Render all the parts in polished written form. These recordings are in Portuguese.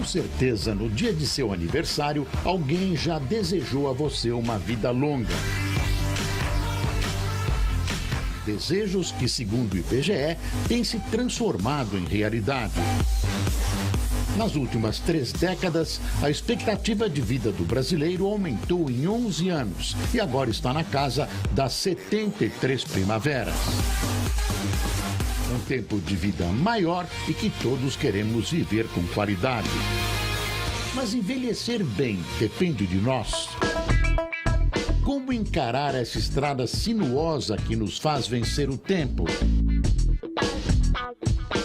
Com certeza, no dia de seu aniversário, alguém já desejou a você uma vida longa. Desejos que, segundo o IBGE, têm se transformado em realidade. Nas últimas 3 décadas, a expectativa de vida do brasileiro aumentou em 11 anos e agora está na casa das 73 primaveras. Um tempo de vida maior e que todos queremos viver com qualidade. Mas envelhecer bem depende de nós. Como encarar essa estrada sinuosa que nos faz vencer o tempo?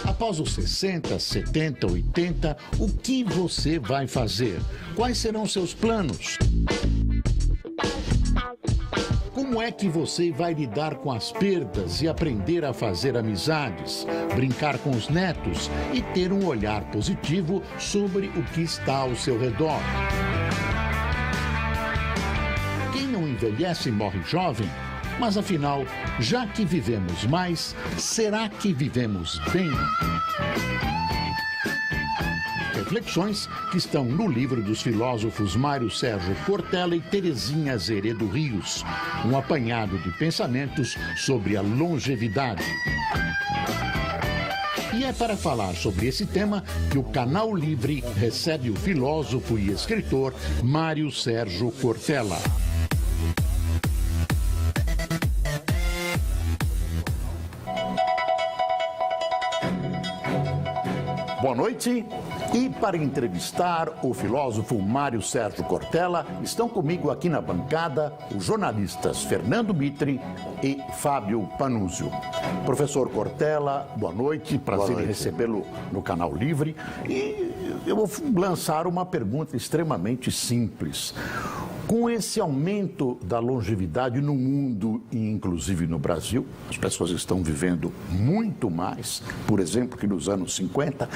Após os 60, 70, 80, o que você vai fazer? Quais serão seus planos? Como é que você vai lidar com as perdas e aprender a fazer amizades, brincar com os netos e ter um olhar positivo sobre o que está ao seu redor? Quem não envelhece morre jovem, mas afinal, já que vivemos mais, será que vivemos bem? Reflexões que estão no livro dos filósofos Mário Sérgio Cortella e Terezinha Azeredo Rios, um apanhado de pensamentos sobre a longevidade. E é para falar sobre esse tema que o Canal Livre recebe o filósofo e escritor Mário Sérgio Cortella. Boa noite. E para entrevistar o filósofo Mário Sérgio Cortella, estão comigo aqui na bancada os jornalistas Fernando Mitre e Fábio Panunzio. Professor Cortella, boa noite, prazer em recebê-lo no Canal Livre. E eu vou lançar uma pergunta extremamente simples. Com esse aumento da longevidade no mundo e inclusive no Brasil, as pessoas estão vivendo muito mais, por exemplo, que nos anos 50,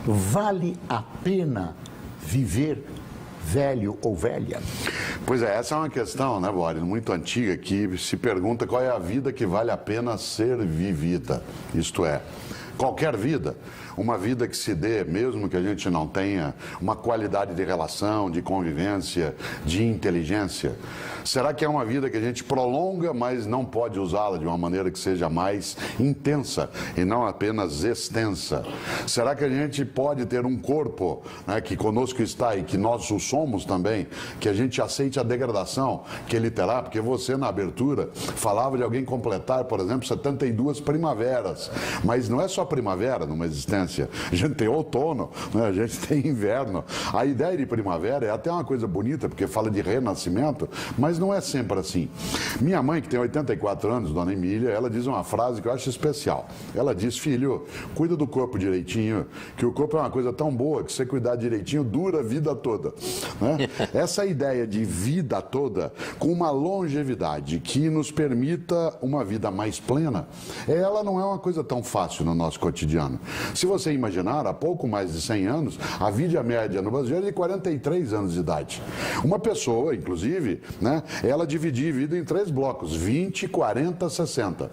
vale a pena viver velho ou velha? Pois é, essa é uma questão, né, Boris, muito antiga, que se pergunta qual é a vida que vale a pena ser vivida. Isto é, qualquer vida. Uma vida que se dê, mesmo que a gente não tenha uma qualidade de relação, de convivência, de inteligência. Será que é uma vida que a gente prolonga, mas não pode usá-la de uma maneira que seja mais intensa e não apenas extensa? Será que a gente pode ter um corpo, né, que conosco está e que nós o somos também, que a gente aceite a degradação que ele terá? Porque você, na abertura, falava de alguém completar, por exemplo, 72 primaveras. Mas não é só primavera numa existência. A gente tem outono, né? A gente tem inverno. A ideia de primavera é até uma coisa bonita, porque fala de renascimento, mas não é sempre assim. Minha mãe, que tem 84 anos, dona Emília, ela diz uma frase que eu acho especial. Ela diz: filho, cuida do corpo direitinho, que o corpo é uma coisa tão boa que se você cuidar direitinho, dura a vida toda. Né? Essa ideia de vida toda, com uma longevidade que nos permita uma vida mais plena, ela não é uma coisa tão fácil no nosso cotidiano. Se você imaginar, há pouco mais de 100 anos, a vida média no Brasil é de 43 anos de idade. Uma pessoa, inclusive, né, ela dividia a vida em 3 blocos, 20, 40, 60.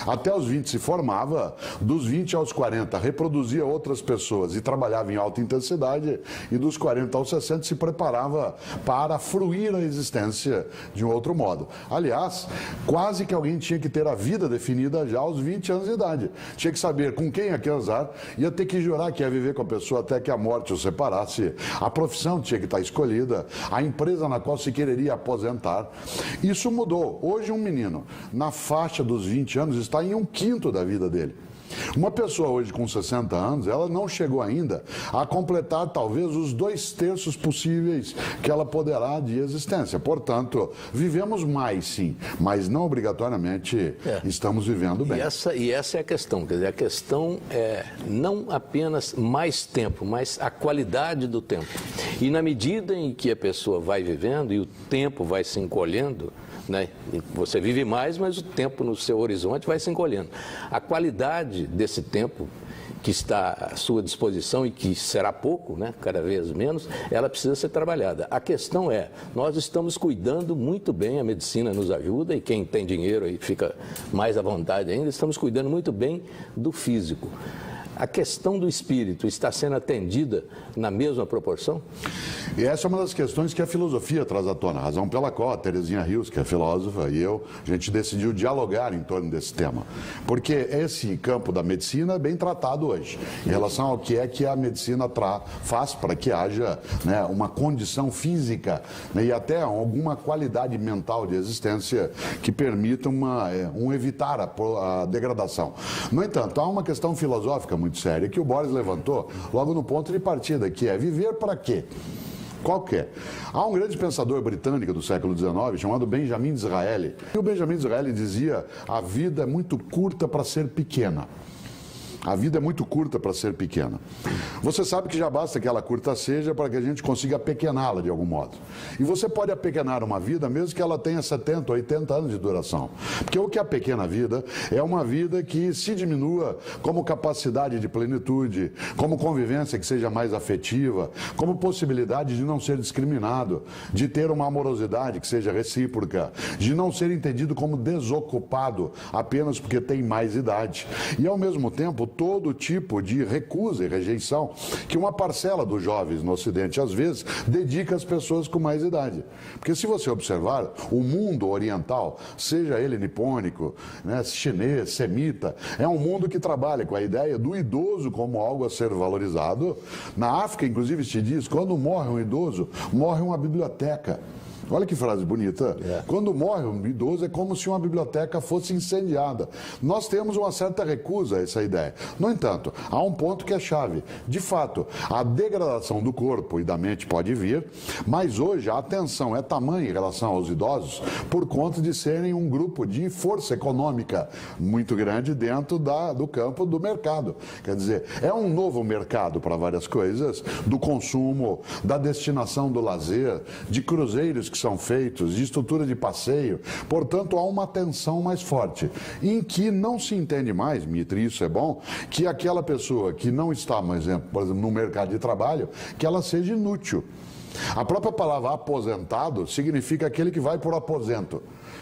Até os 20 se formava, dos 20 aos 40 reproduzia outras pessoas e trabalhava em alta intensidade, e dos 40 aos 60 se preparava para fruir a existência de um outro modo. Aliás, quase que alguém tinha que ter a vida definida já aos 20 anos de idade. Tinha que saber com quem ia casar, ia ter que jurar que ia viver com a pessoa até que a morte o separasse, a profissão tinha que estar escolhida, a empresa na qual se quereria aposentar. Isso mudou. Hoje um menino, na faixa dos 20 anos, está em 1/5 da vida dele. Uma pessoa hoje com 60 anos, ela não chegou ainda a completar talvez os 2/3 possíveis que ela poderá de existência. Portanto, vivemos mais sim, mas não obrigatoriamente estamos vivendo bem. E essa é a questão, quer dizer, a questão é não apenas mais tempo, mas a qualidade do tempo. E na medida em que a pessoa vai vivendo e o tempo vai se encolhendo, né? Você vive mais, mas o tempo no seu horizonte vai se encolhendo. A qualidade desse tempo que está à sua disposição e que será pouco, né, cada vez menos, ela precisa ser trabalhada. A questão é, nós estamos cuidando muito bem, a medicina nos ajuda e quem tem dinheiro aí fica mais à vontade ainda, estamos cuidando muito bem do físico. a questão do espírito está sendo atendida na mesma proporção? E essa é uma das questões que a filosofia traz à tona, razão pela qual a Terezinha Rios, que é filósofa, e eu, a gente decidiu dialogar em torno desse tema. Porque esse campo da medicina é bem tratado hoje, em relação ao que é que a medicina faz para que haja, né, uma condição física, né, e até alguma qualidade mental de existência que permita evitar a degradação. No entanto, há uma questão filosófica muito séria que o Boris levantou logo no ponto de partida, que é viver para quê? Qual que é? Há um grande pensador britânico do século XIX chamado Benjamin Disraeli. E o Benjamin Disraeli dizia: a vida é muito curta para ser pequena. A vida é muito curta para ser pequena. Você sabe que já basta que ela curta seja para que a gente consiga apequená-la de algum modo. E você pode apequenar uma vida mesmo que ela tenha 70, 80 anos de duração. Porque o que é a pequena vida é uma vida que se diminua como capacidade de plenitude, como convivência que seja mais afetiva, como possibilidade de não ser discriminado, de ter uma amorosidade que seja recíproca, de não ser entendido como desocupado apenas porque tem mais idade. E ao mesmo tempo, todo tipo de recusa e rejeição que uma parcela dos jovens no Ocidente, às vezes, dedica às pessoas com mais idade. Porque se você observar, o mundo oriental, seja ele nipônico, né, chinês, semita, é um mundo que trabalha com a ideia do idoso como algo a ser valorizado. Na África, inclusive, se diz, quando morre um idoso, morre uma biblioteca. Olha que frase bonita. Quando morre um idoso é como se uma biblioteca fosse incendiada. Nós temos uma certa recusa a essa ideia. No entanto, há um ponto que é chave. De fato, a degradação do corpo e da mente pode vir, mas hoje a atenção é tamanha em relação aos idosos por conta de serem um grupo de força econômica muito grande dentro do campo do mercado. Quer dizer, é um novo mercado para várias coisas, do consumo, da destinação do lazer, de cruzeiros que são feitos, de estrutura de passeio. Portanto, há uma tensão mais forte, em que não se entende mais, Mitre, isso é bom, que aquela pessoa que não está, por exemplo, no mercado de trabalho, que ela seja inútil. A própria palavra aposentado significa aquele que vai por aposento,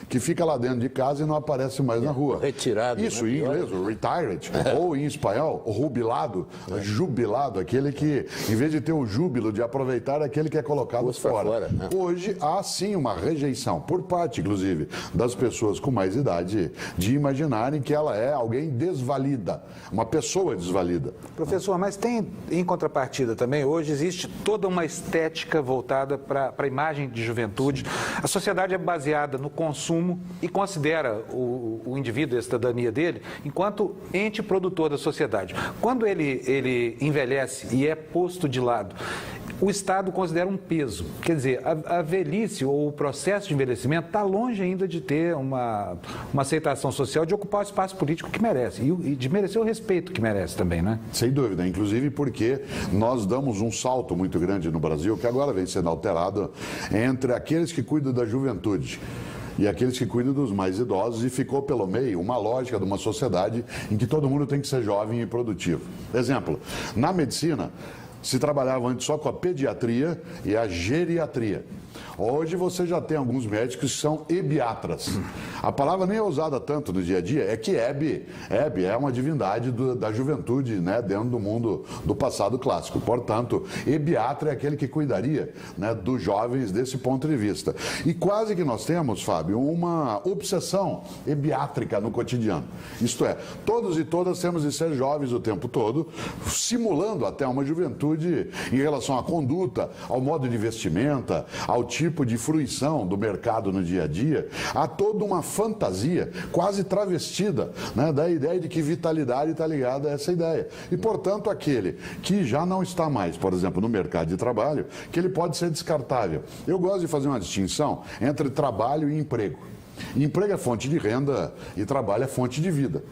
que fica lá dentro de casa e não aparece mais na rua. Retirado. Isso, né? em inglês, o retired, ou em espanhol, o jubilado, jubilado, aquele que, em vez de ter o júbilo de aproveitar, é aquele que é colocado fora. Né? Hoje, há sim uma rejeição, por parte, inclusive, das pessoas com mais idade, de imaginarem que ela é alguém desvalida, uma pessoa desvalida. Professor, mas tem, em contrapartida também, hoje existe toda uma estética voltada para a imagem de juventude. A sociedade é baseada no consumo e considera o indivíduo, a cidadania dele, enquanto ente produtor da sociedade. Quando ele envelhece e é posto de lado, o Estado considera um peso. Quer dizer, a velhice ou o processo de envelhecimento está longe ainda de ter uma aceitação social, de ocupar o espaço político que merece e de merecer o respeito que merece também, né? Sem dúvida, inclusive porque nós damos um salto muito grande no Brasil, que agora vem sendo alterado, entre aqueles que cuidam da juventude e aqueles que cuidam dos mais idosos, e ficou pelo meio uma lógica de uma sociedade em que todo mundo tem que ser jovem e produtivo. Exemplo, na medicina, se trabalhava antes só com a pediatria e a geriatria. Hoje você já tem alguns médicos que são ebiatras. A palavra nem é usada tanto no dia a dia, é que Hebe é uma divindade da juventude, né, dentro do mundo do passado clássico. Portanto, ebiatra é aquele que cuidaria, né, dos jovens desse ponto de vista. E quase que nós temos, Fábio, uma obsessão ebiátrica no cotidiano. Isto é, todos e todas temos de ser jovens o tempo todo, simulando até uma juventude em relação à conduta, ao modo de vestimenta, ao tipo de fruição do mercado no dia a dia. Há toda uma fantasia quase travestida, né, da ideia de que vitalidade está ligada a essa ideia. E, portanto, aquele que já não está mais, por exemplo, no mercado de trabalho, que ele pode ser descartável. Eu gosto de fazer uma distinção entre trabalho e emprego. Emprego é fonte de renda e trabalho é fonte de vida.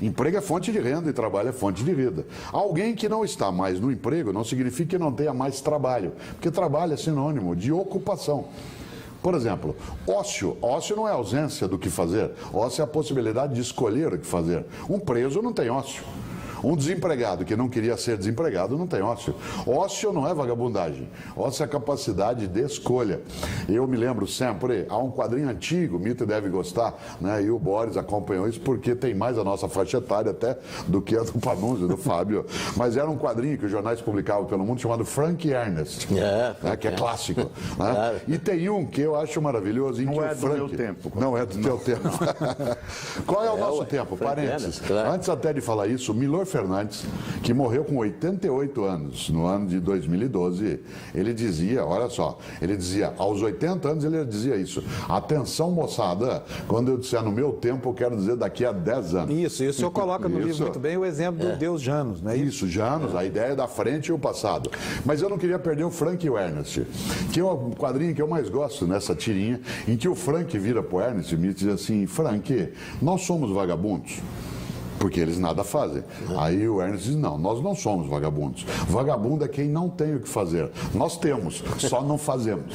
Emprego é fonte de renda e trabalho é fonte de vida. Alguém que não está mais no emprego não significa que não tenha mais trabalho, porque trabalho é sinônimo de ocupação. Por exemplo, ócio. Ócio não é ausência do que fazer. Ócio é a possibilidade de escolher o que fazer. Um preso não tem ócio. Um desempregado que não queria ser desempregado não tem ócio. Ócio não é vagabundagem. Ócio é a capacidade de escolha. Eu me lembro sempre, há um quadrinho antigo, o Mitre deve gostar, né? E o Boris acompanhou isso porque tem mais a nossa faixa etária até do que a do Panunzio, do Fábio. Mas era um quadrinho que os jornais publicavam pelo mundo chamado Frank e Ernest, que é clássico. Né? E tem um que eu acho maravilhoso. Não é do meu tempo. Não é do teu tempo. Qual é o nosso tempo? Parênteses. Antes até de falar isso, o Milor Fernandes, que morreu com 88 anos no ano de 2012, ele dizia, olha só, ele dizia, aos 80 anos ele dizia isso: atenção, moçada, quando eu disser no meu tempo, eu quero dizer daqui a 10 anos. Isso, e o senhor coloca no livro muito bem o exemplo do Deus Janus, não é isso? Isso, Janus, a ideia da frente e o passado. Mas eu não queria perder o Frank e o Ernest, que é o quadrinho que eu mais gosto nessa tirinha, em que o Frank vira pro Ernest e me diz assim: Frank, nós somos vagabundos. Porque eles nada fazem. Aí o Ernest diz: não, nós não somos vagabundos. Vagabundo é quem não tem o que fazer. Nós temos, só não fazemos.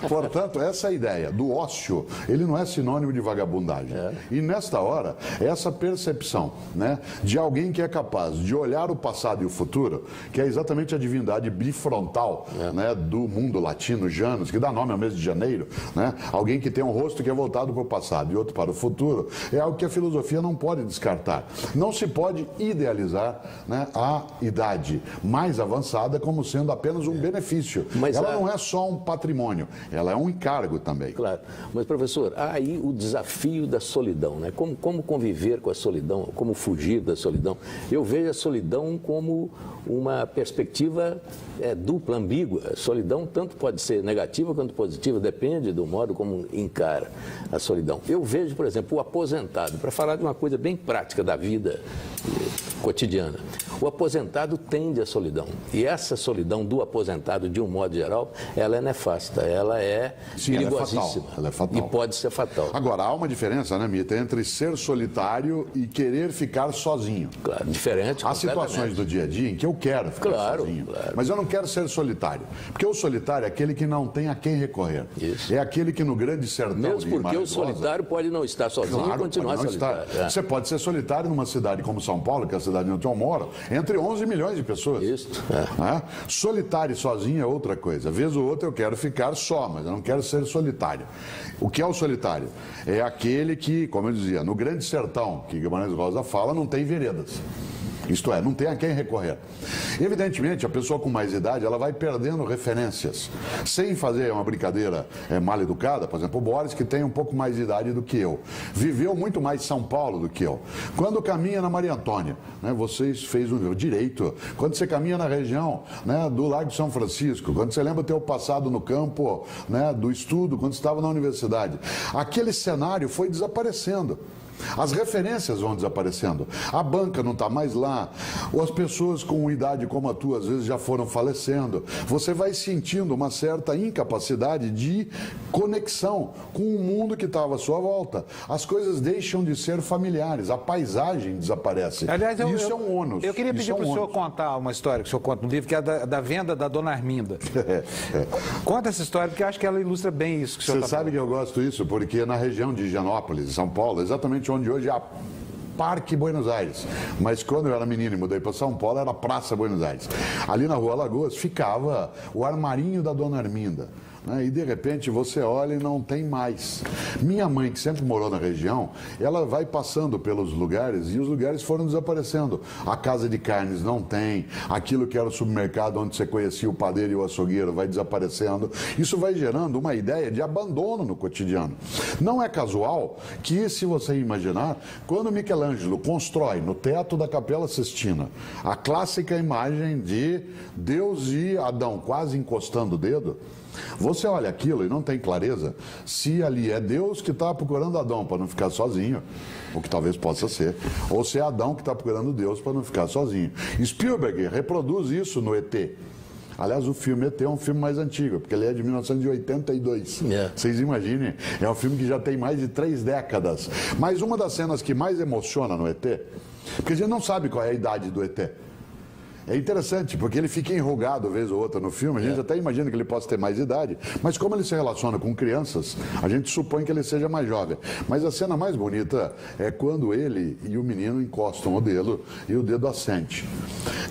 Portanto, essa ideia do ócio, ele não é sinônimo de vagabundagem. E nesta hora, essa percepção, né, de alguém que é capaz de olhar o passado e o futuro, que é exatamente a divindade bifrontal, né, do mundo latino, Janus, que dá nome ao mês de janeiro, né, alguém que tem um rosto que é voltado para o passado e outro para o futuro, é algo que a filosofia não pode descartar. Não se pode idealizar, né, a idade mais avançada como sendo apenas um benefício. Mas ela não é só um patrimônio, ela é um encargo também. Claro. Mas, professor, há aí o desafio da solidão, né? Como conviver com a solidão, como fugir da solidão. Eu vejo a solidão como uma perspectiva dupla, ambígua. A solidão tanto pode ser negativa quanto positiva, depende do modo como encara a solidão. Eu vejo, por exemplo, o aposentado, para falar de uma coisa bem prática da vida cotidiana. O aposentado tende à solidão. E essa solidão do aposentado, de um modo geral, ela é nefasta, ela é perigosíssima. Ela é fatal. E pode ser fatal. Agora, há uma diferença, né, Mita, entre ser solitário e querer ficar sozinho. Claro, diferente. Há situações do dia a dia em que eu quero ficar sozinho, mas eu não quero ser solitário. Porque o solitário é aquele que não tem a quem recorrer. Isso. É aquele que no grande sertão mesmo porque o solitário pode não estar sozinho e continuar solitário. Você pode ser solitário numa cidade como São Paulo, que é a cidade onde eu moro, entre 11 milhões de pessoas. Isso. Solitário e sozinho é outra coisa. Vez ou outra eu quero ficar só, mas eu não quero ser solitário. O que é o solitário? É aquele que, como eu dizia, no grande sertão, que Guimarães Rosa fala, não tem veredas. Isto é, não tem a quem recorrer. Evidentemente, a pessoa com mais idade, ela vai perdendo referências. Sem fazer uma brincadeira mal educada, por exemplo, o Boris, que tem um pouco mais de idade do que eu, viveu muito mais São Paulo do que eu. Quando caminha na Maria Antônia, né, vocês fez o direito. Quando você caminha na região, né, do Largo de São Francisco, quando você lembra o teu passado no campo, né, do estudo, quando você estava na universidade, aquele cenário foi desaparecendo. As referências vão desaparecendo. A banca não está mais lá. Ou as pessoas com idade como a tua, às vezes, já foram falecendo. Você vai sentindo uma certa incapacidade de conexão com o mundo que estava à sua volta. As coisas deixam de ser familiares. A paisagem desaparece. Aliás, isso é um ônus. Eu queria pedir para o senhor contar uma história que o senhor conta no livro, que é da venda da Dona Arminda. Conta essa história, porque eu acho que ela ilustra bem isso que o senhor está falando. Você sabe que eu gosto disso, porque na região de Higienópolis, São Paulo, exatamente onde hoje é a Parque Buenos Aires, mas quando eu era menino e mudei para São Paulo, era Praça Buenos Aires. Ali na Rua Lagoas ficava o armarinho da Dona Arminda. E de repente você olha e não tem mais. Minha mãe, que sempre morou na região, ela vai passando pelos lugares e os lugares foram desaparecendo. A casa de carnes não tem, aquilo que era o supermercado onde você conhecia o padeiro e o açougueiro vai desaparecendo. Isso vai gerando uma ideia de abandono no cotidiano. Não é casual que, se você imaginar, quando Michelangelo constrói no teto da Capela Sistina a clássica imagem de Deus e Adão quase encostando o dedo, você olha aquilo e não tem clareza se ali é Deus que está procurando Adão para não ficar sozinho, o que talvez possa ser, ou se é Adão que está procurando Deus para não ficar sozinho. Spielberg reproduz isso no ET. Aliás, o filme ET é um filme mais antigo, porque ele é de 1982. Vocês imaginem, é um filme que já tem mais de 3 décadas. Mas uma das cenas que mais emociona no ET, porque a gente não sabe qual é a idade do ET. É interessante, porque ele fica enrugado vez ou outra no filme, a gente até imagina que ele possa ter mais idade, mas como ele se relaciona com crianças, a gente supõe que ele seja mais jovem. Mas a cena mais bonita é quando ele e o menino encostam o dedo e o dedo acende.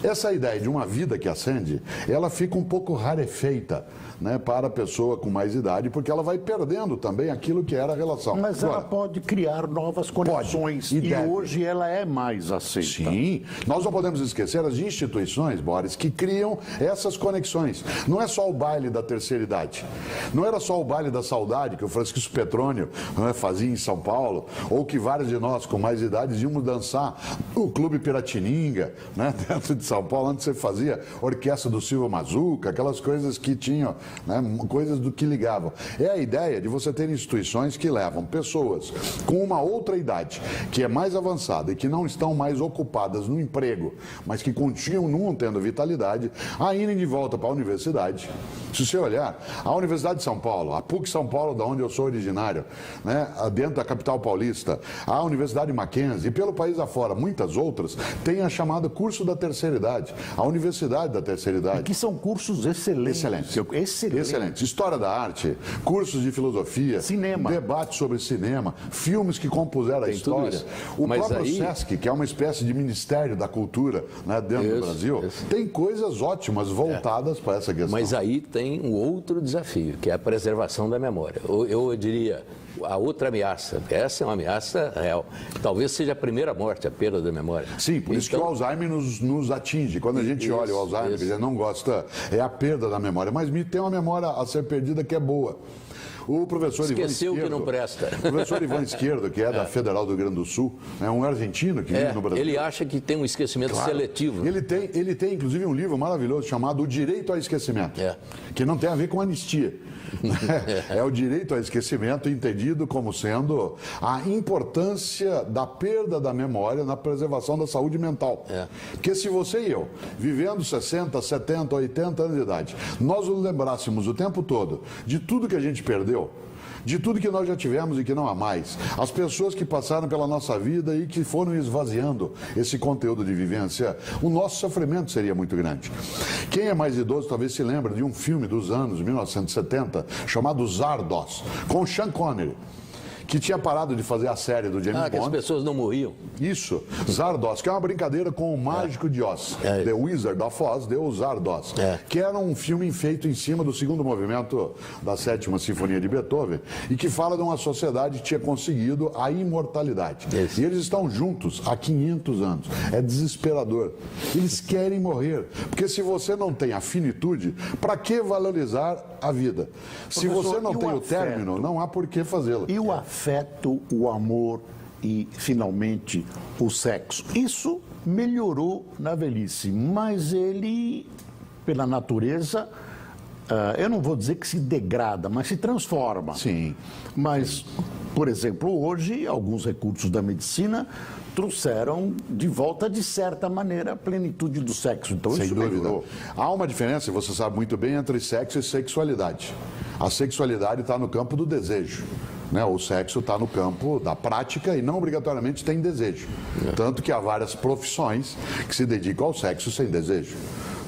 Essa ideia de uma vida que acende, ela fica um pouco rarefeita, né, para a pessoa com mais idade, porque ela vai perdendo também aquilo que era a relação. Mas ela pode criar novas conexões e hoje ela é mais aceita. Sim, nós não podemos esquecer as instituições, Boris, que criam essas conexões. Não é só o baile da terceira idade, não era só o baile da saudade que o Francisco Petrônio, né, fazia em São Paulo, ou que vários de nós com mais idade íamos dançar o Clube Piratininga, né, dentro de São Paulo, onde você fazia orquestra do Silvio Mazuca, aquelas coisas que tinham, né, coisas do que ligavam. É a ideia de você ter instituições que levam pessoas com uma outra idade, que é mais avançada e que não estão mais ocupadas no emprego, mas que continuam tendo vitalidade, a irem de volta para a universidade. Se você olhar, a Universidade de São Paulo, a PUC São Paulo, da onde eu sou originário, né, dentro da capital paulista, a Universidade Mackenzie e pelo país afora, muitas outras, têm a chamada curso da terceira idade, a Universidade da terceira idade. E que são cursos excelentes. Excelente. História da arte, cursos de filosofia, cinema, debate sobre cinema, filmes que compuseram a história. O próprio SESC, que é uma espécie de Ministério da Cultura, né, dentro do Brasil, tem coisas ótimas voltadas para essa questão. Mas aí tem um outro desafio, que é a preservação da memória. Eu diria, a outra ameaça, essa é uma ameaça real. Talvez seja a primeira morte, a perda da memória. Sim, por isso que o Alzheimer nos atinge. Quando a gente olha o Alzheimer, a gente não gosta, é a perda da memória. Mas tem uma memória a ser perdida que é boa. O professor Esqueceu Ivan Esquerdo, que não presta. O professor Ivan Esquerdo, que é da Federal do Rio Grande do Sul, é um argentino que vive no Brasil. Ele acha que tem um esquecimento seletivo. Ele tem, inclusive, um livro maravilhoso chamado O Direito ao Esquecimento, que não tem a ver com anistia. É o direito ao esquecimento entendido como sendo a importância da perda da memória na preservação da saúde mental. Porque se você e eu, vivendo 60, 70, 80 anos de idade, nós nos lembrássemos o tempo todo de tudo que a gente perdeu, de tudo que nós já tivemos e que não há mais, as pessoas que passaram pela nossa vida e que foram esvaziando esse conteúdo de vivência, o nosso sofrimento seria muito grande. Quem é mais idoso talvez se lembre de um filme dos anos 1970 chamado Zardoz, com Sean Connery, que tinha parado de fazer a série do James Bond. Que as pessoas não morriam. Isso, Zardoz, que é uma brincadeira com o Mágico de Oz. The Wizard of Oz deu o Zardoz, que era um filme feito em cima do segundo movimento da 7ª Sinfonia de Beethoven e que fala de uma sociedade que tinha conseguido a imortalidade. E eles estão juntos há 500 anos. É desesperador. Eles querem morrer, porque se você não tem a finitude, para que valorizar a vida? Se você não tem o término, não há por que fazê-lo. E o afeto, o amor e, finalmente, o sexo. Isso melhorou na velhice, mas ele, pela natureza, eu não vou dizer que se degrada, mas se transforma. Sim. Mas, por exemplo, hoje, alguns recursos da medicina trouxeram de volta, de certa maneira, a plenitude do sexo. Então, sem isso dúvida. melhorou. Há uma diferença, você sabe muito bem, entre sexo e sexualidade. A sexualidade está no campo do desejo, né? O sexo está no campo da prática e não obrigatoriamente tem desejo. Tanto que há várias profissões que se dedicam ao sexo sem desejo.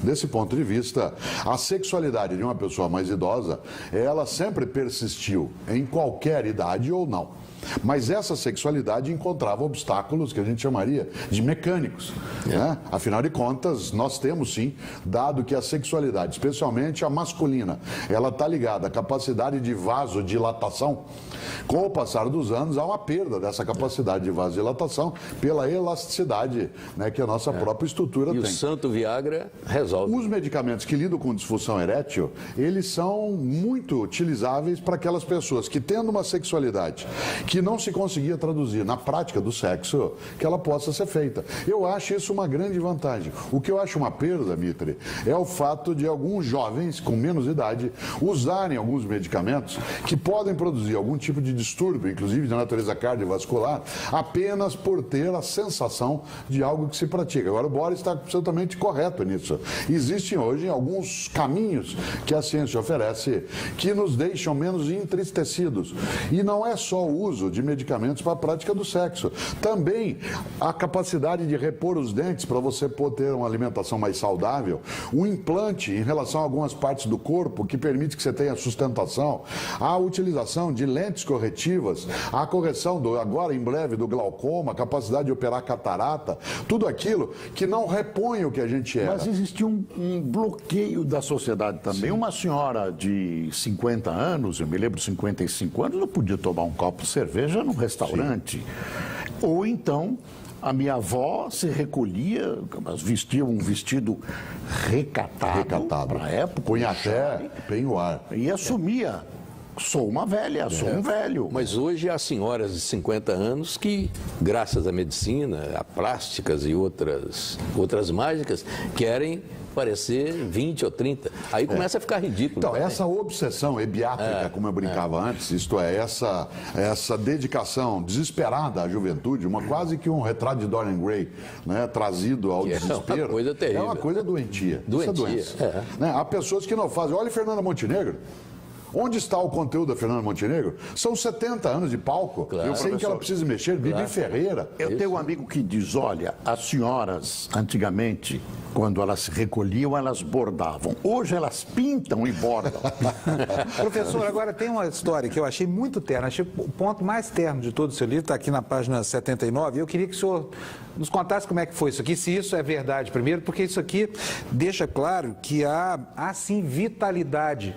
Desse ponto de vista, a sexualidade de uma pessoa mais idosa, ela sempre persistiu, em qualquer idade ou não. Mas essa sexualidade encontrava obstáculos que a gente chamaria de mecânicos, né? Afinal de contas, nós temos sim, dado que a sexualidade, especialmente a masculina, ela está ligada à capacidade de vasodilatação. Com o passar dos anos, há uma perda dessa capacidade de vasodilatação pela elasticidade, né, que a nossa própria estrutura tem. E o santo Viagra resolve. Os medicamentos que lidam com disfunção erétil, eles são muito utilizáveis para aquelas pessoas que, tendo uma sexualidade que não se conseguia traduzir na prática do sexo, que ela possa ser feita. Eu acho isso uma grande vantagem. O que eu acho uma perda, Mitre, é o fato de alguns jovens com menos idade usarem alguns medicamentos que podem produzir algum tipo de distúrbio, inclusive de natureza cardiovascular, apenas por ter a sensação de algo que se pratica. Agora, o Boris está absolutamente correto nisso. Existem hoje alguns caminhos que a ciência oferece que nos deixam menos entristecidos. E não é só o uso de medicamentos para a prática do sexo. Também a capacidade de repor os dentes para você poder ter uma alimentação mais saudável, um implante em relação a algumas partes do corpo que permite que você tenha sustentação, a utilização de lentes corretivas, a correção agora em breve do glaucoma, a capacidade de operar catarata, tudo aquilo que não repõe o que a gente era. Mas existe um bloqueio da sociedade também. Sim. Uma senhora de 50 anos, eu me lembro, 55 anos, não podia tomar um copo de cerveja num restaurante. Sim. Ou então, a minha avó se recolhia, mas vestia um vestido recatado para a época. Punha até penhoar. E assumia. Sou uma velha, sou um velho. Mas hoje há senhoras de 50 anos que, graças à medicina, a plásticas e outras mágicas, querem parecer 20 ou 30. Aí começa a ficar ridículo. Então, essa obsessão ebiátrica, como eu brincava antes, isto é, essa dedicação desesperada à juventude, quase que um retrato de Dorian Gray, né, trazido ao desespero. É uma coisa terrível. É uma coisa doentia. Doentia. Isso é doença. Né? Há pessoas que não fazem. Olha Fernanda Montenegro. Onde está o conteúdo da Fernanda Montenegro? São 70 anos de palco, claro, sem que ela precise mexer. Bibi Ferreira. Eu tenho um amigo que diz, olha, as senhoras, antigamente, quando elas se recolhiam, elas bordavam. Hoje elas pintam e bordam. Professor, agora tem uma história que eu achei muito terna. Achei o ponto mais terno de todo o seu livro, está aqui na página 79. Eu queria que o senhor nos contasse como é que foi isso aqui, se isso é verdade primeiro, porque isso aqui deixa claro que há sim, vitalidade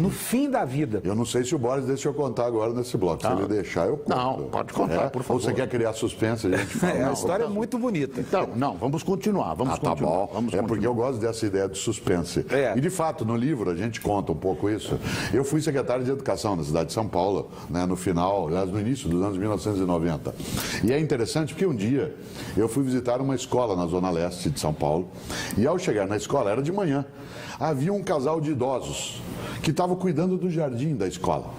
no fim da vida. Eu não sei se o Boris deixa eu contar agora nesse bloco. Se ele deixar, eu conto. Não, pode contar, por favor. Ou você quer criar suspense? A gente fala. A história é muito bonita. Então, não, vamos continuar. Tá bom. Porque eu gosto dessa ideia de suspense. E, de fato, no livro a gente conta um pouco isso. Eu fui secretário de Educação na cidade de São Paulo, né, no final, aliás, no início dos anos 1990. E é interessante porque um dia eu fui visitar uma escola na Zona Leste de São Paulo e, ao chegar na escola, era de manhã, havia um casal de idosos que estavam cuidando do jardim da escola.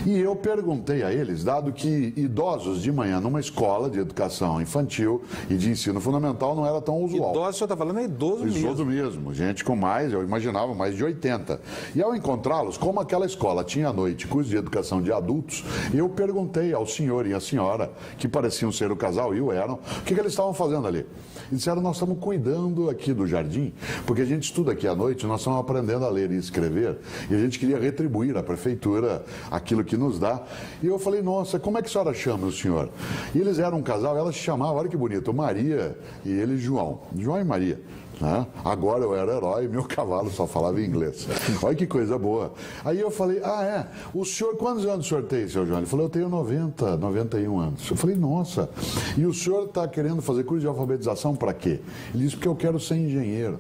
E eu perguntei a eles, dado que idosos de manhã numa escola de educação infantil e de ensino fundamental não era tão usual. Idoso, o senhor está falando, é idoso mesmo. Idoso mesmo, gente com mais, eu imaginava, mais de 80. E ao encontrá-los, como aquela escola tinha à noite curso de educação de adultos, eu perguntei ao senhor e à senhora, que pareciam ser o casal, e o eram, o que eles estavam fazendo ali. E disseram, nós estamos cuidando aqui do jardim, porque a gente estuda aqui à noite, nós estamos aprendendo a ler e escrever, e a gente queria retribuir à prefeitura aquilo que nos dá. E eu falei, nossa, como é que a senhora chama o senhor? E eles eram um casal, ela se chamava, olha que bonito, Maria e ele João. João e Maria. Né? Agora eu era herói, meu cavalo só falava inglês. Olha que coisa boa. Aí eu falei, o senhor, quantos anos o senhor tem, seu João? Ele falou, eu tenho 91 anos. Eu falei, nossa, e o senhor está querendo fazer curso de alfabetização para quê? Ele disse, porque eu quero ser engenheiro.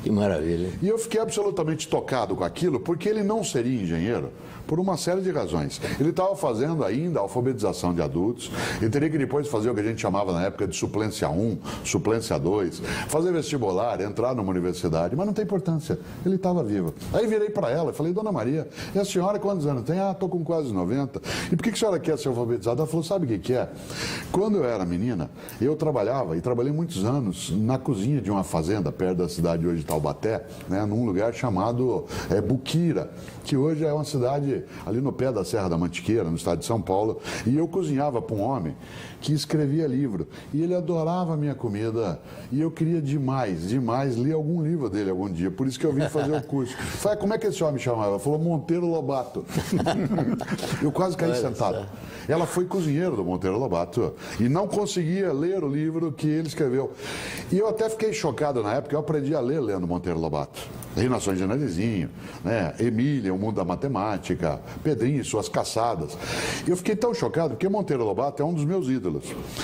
Que maravilha. E eu fiquei absolutamente tocado com aquilo, porque ele não seria engenheiro por uma série de razões. Ele estava fazendo ainda a alfabetização de adultos, ele teria que depois fazer o que a gente chamava na época de suplência 1, suplência 2, fazer vestibular, entrar numa universidade, mas não tem importância, ele estava vivo. Aí virei para ela e falei, dona Maria, e a senhora quantos anos tem? Estou com quase 90. E por que a senhora quer ser alfabetizada? Ela falou, sabe o que é? Quando eu era menina, eu trabalhava, e trabalhei muitos anos, na cozinha de uma fazenda, perto da cidade hoje de Taubaté, né, num lugar chamado Buquira, que hoje é uma cidade ali no pé da Serra da Mantiqueira, no estado de São Paulo, e eu cozinhava para um homem que escrevia livro, e ele adorava a minha comida, e eu queria demais ler algum livro dele algum dia, por isso que eu vim fazer o curso. Falei, como é que esse homem chamava? Ela falou, Monteiro Lobato. Eu quase caí sentado. Ela foi cozinheira do Monteiro Lobato e não conseguia ler o livro que ele escreveu. E eu até fiquei chocado na época, eu aprendi a ler lendo Monteiro Lobato. Reinações de Janezinho, né? Emília, o mundo da matemática, Pedrinho e suas caçadas. E eu fiquei tão chocado porque Monteiro Lobato é um dos meus ídolos.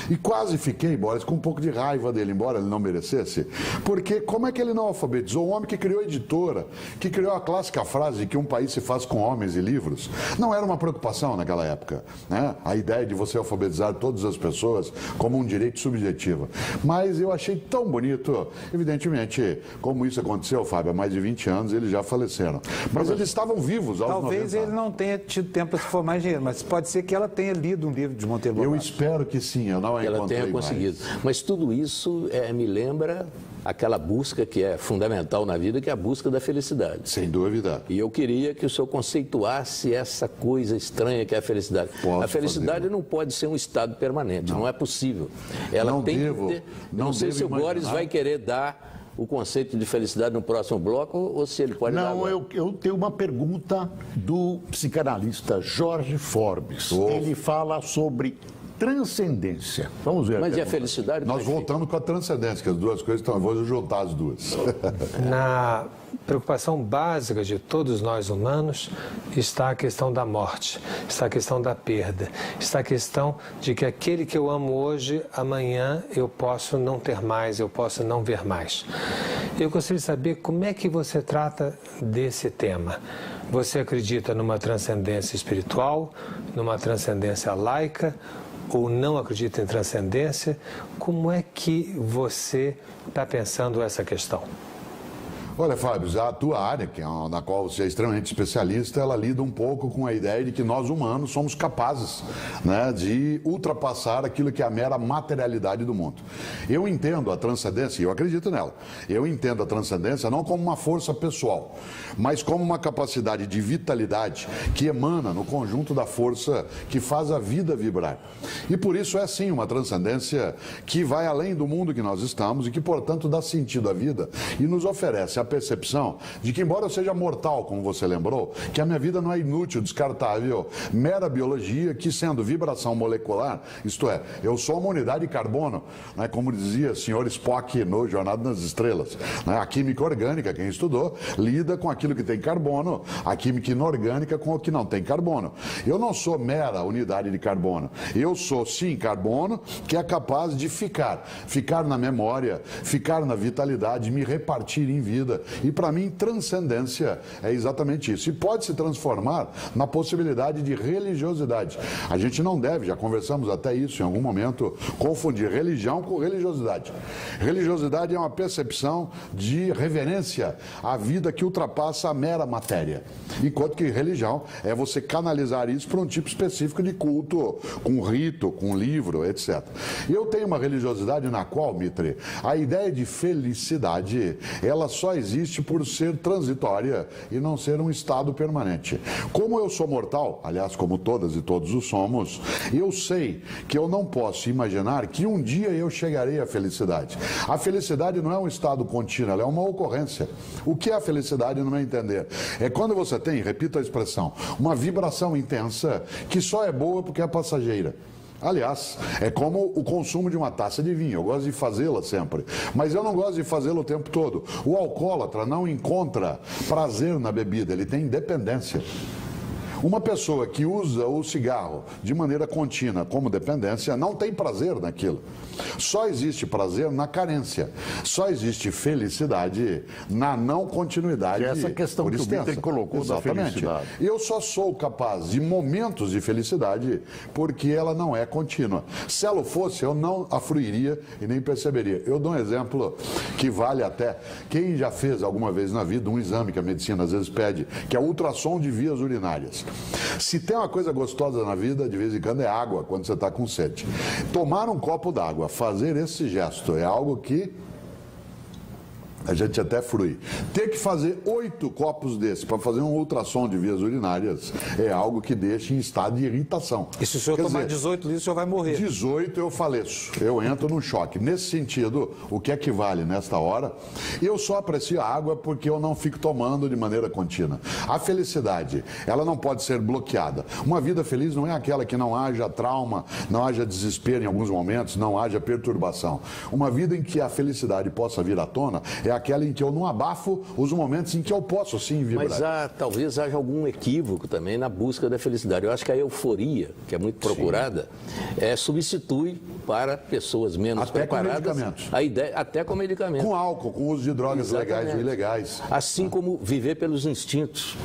E quase fiquei, Boris, com um pouco de raiva dele, embora ele não merecesse, porque como é que ele não alfabetizou? Um homem que criou a editora, que criou a clássica frase de que um país se faz com homens e livros, não era uma preocupação naquela época, né? A ideia de você alfabetizar todas as pessoas como um direito subjetivo. Mas eu achei tão bonito, evidentemente, como isso aconteceu, Fábio, há mais de 20 anos eles já faleceram. Mas eles estavam vivos aos 90 Talvez ele não tenha tido tempo para se formar engenheiro, mas pode ser que ela tenha lido um livro de Monteiro Lobato. Eu espero que sim, eu não a ela encontrei tenha conseguido. Mas tudo isso me lembra aquela busca que é fundamental na vida, que é a busca da felicidade. Sem dúvida. E eu queria que o senhor conceituasse essa coisa estranha que é a felicidade. A felicidade não pode ser um estado permanente, não é possível. Ela Não tem devo- que ter... não Não sei devo se o Boris imaginar. vai querer dar o conceito de felicidade no próximo bloco ou se ele pode dar Não, agora. eu tenho uma pergunta do psicanalista Jorge Forbes. Ele fala sobre transcendência. Vamos ver. Mas e a pergunta. felicidade? Nós voltamos com a transcendência, que as duas coisas estão. Vou juntar as duas. Na preocupação básica de todos nós humanos está a questão da morte, está a questão da perda, está a questão de que aquele que eu amo hoje, amanhã eu posso não ter mais, eu posso não ver mais. Eu gostaria de saber como é que você trata desse tema. Você acredita numa transcendência espiritual, numa transcendência laica, ou não acredita em transcendência? Como é que você está pensando essa questão? Olha, Fábio, a tua área, que é na qual você é extremamente especialista, ela lida um pouco com a ideia de que nós humanos somos capazes, né, de ultrapassar aquilo que é a mera materialidade do mundo. Eu entendo a transcendência, e eu acredito nela, eu entendo a transcendência não como uma força pessoal, mas como uma capacidade de vitalidade que emana no conjunto da força que faz a vida vibrar. E por isso é sim uma transcendência que vai além do mundo que nós estamos e que, portanto, dá sentido à vida e nos oferece a percepção de que, embora eu seja mortal, como você lembrou, que a minha vida não é inútil, descartável, mera biologia que, sendo vibração molecular, isto é, eu sou uma unidade de carbono, né, como dizia o senhor Spock no Jornada nas Estrelas. Né, a química orgânica, quem estudou, lida com aquilo que tem carbono, a química inorgânica com o que não tem carbono. Eu não sou mera unidade de carbono, eu sou, sim, carbono, que é capaz de ficar na memória, ficar na vitalidade, me repartir em vida. E para mim, transcendência é exatamente isso. E pode se transformar na possibilidade de religiosidade. A gente não deve, já conversamos até isso em algum momento, confundir religião com religiosidade. Religiosidade é uma percepção de reverência à vida que ultrapassa a mera matéria. Enquanto que religião é você canalizar isso para um tipo específico de culto, com rito, com livro, etc. Eu tenho uma religiosidade na qual, Mitre, a ideia de felicidade, ela só existe por ser transitória e não ser um estado permanente. Como eu sou mortal, aliás, como todas e todos o somos, eu sei que eu não posso imaginar que um dia eu chegarei à felicidade. A felicidade não é um estado contínuo, ela é uma ocorrência. O que é a felicidade, no meu entender? É quando você tem, repito a expressão, uma vibração intensa que só é boa porque é passageira. Aliás, é como o consumo de uma taça de vinho. Eu gosto de fazê-la sempre, mas eu não gosto de fazê-la o tempo todo. O alcoólatra não encontra prazer na bebida, ele tem dependência. Uma pessoa que usa o cigarro de maneira contínua como dependência não tem prazer naquilo. Só existe prazer na carência. Só existe felicidade na não continuidade. Que é essa questão por que o extensa. Mitre colocou da Exatamente. felicidade. Eu só sou capaz de momentos de felicidade porque ela não é contínua. Se ela fosse, eu não a fruiria e nem perceberia. Eu dou um exemplo que vale até. Quem já fez alguma vez na vida um exame que a medicina às vezes pede, que é o ultrassom de vias urinárias. Se tem uma coisa gostosa na vida, de vez em quando, é água, quando você está com sede. Tomar um copo d'água, fazer esse gesto, é algo que a gente até frui. Ter que fazer 8 copos desses para fazer um ultrassom de vias urinárias é algo que deixa em estado de irritação. E se o senhor tomar 18 litros, o senhor vai morrer. 18 eu faleço, eu entro num choque. Nesse sentido, o que equivale nesta hora, eu só aprecio a água porque eu não fico tomando de maneira contínua. A felicidade, ela não pode ser bloqueada. Uma vida feliz não é aquela que não haja trauma, não haja desespero em alguns momentos, não haja perturbação. Uma vida em que a felicidade possa vir à tona é aquela em que eu não abafo os momentos em que eu posso sim vibrar. Mas talvez haja algum equívoco também na busca da felicidade. Eu acho que a euforia, que é muito procurada, substitui para pessoas menos até preparadas com medicamentos. a ideia, até com medicamentos. Com álcool, com uso de drogas legais ou ilegais. Assim como viver pelos instintos,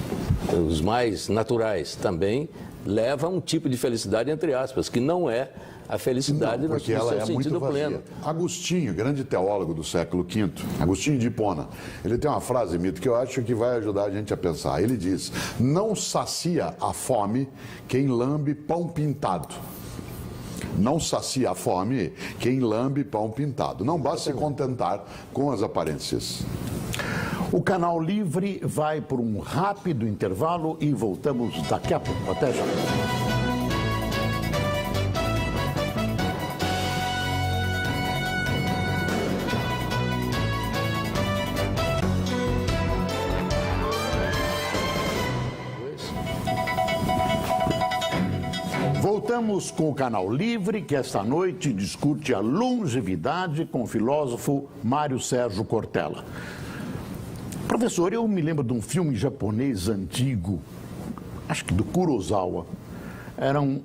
os mais naturais, também leva a um tipo de felicidade, entre aspas, que não é a felicidade no porque seu ela é sentido muito vazia. pleno. Agostinho, grande teólogo do século V, Agostinho de Hipona, ele tem uma frase, Mito, que eu acho que vai ajudar a gente a pensar. Ele diz: não sacia a fome quem lambe pão pintado. Não sacia a fome quem lambe pão pintado. Não basta se contentar com as aparências. O Canal Livre vai por um rápido intervalo e voltamos daqui a pouco. Até já. Voltamos com o Canal Livre, que esta noite discute a longevidade com o filósofo Mário Sérgio Cortella. Professor, eu me lembro de um filme japonês antigo, acho que do Kurosawa. Eram